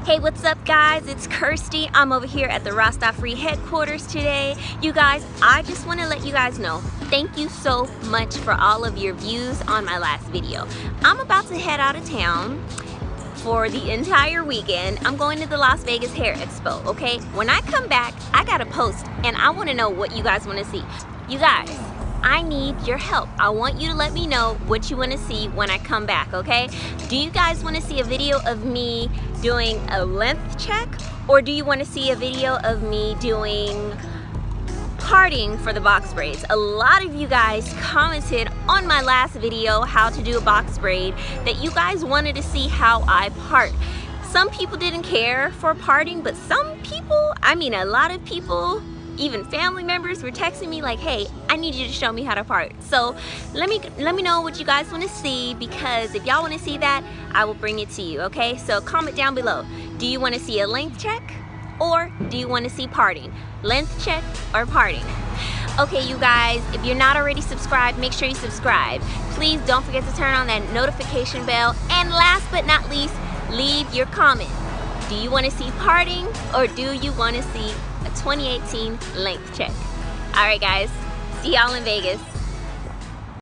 Hey, what's up guys? It's Kirsty. I'm over here at the Rasta Free headquarters today. You guys, I just want to let you guys know, thank you so much for all of your views on my last video. I'm about to head out of town for the entire weekend. I'm going to the Las Vegas Hair Expo, okay? When I come back, I got a post and I want to know what you guys want to see. You guys, I need your help. I want you to let me know what you want to see when I come back, okay? Do you guys want to see a video of me doing a length check, or do you want to see a video of me doing parting for the box braids? A lot of you guys commented on my last video how to do a box braid that you guys wanted to see how I part. Some people didn't care for parting, but some people, I mean a lot of people, even family members, were texting me like, hey, I need you to show me how to part. So let me know what you guys want to see, because if y'all want to see that, I will bring it to you, okay? So comment down below. Do you want to see a length check, or do you want to see parting? Length check or parting? Okay, you guys, if you're not already subscribed, make sure you subscribe. Please don't forget to turn on that notification bell. And last but not least, leave your comment. Do you want to see parting, or do you want to see a 2018 length check? All right, guys, see y'all in Vegas.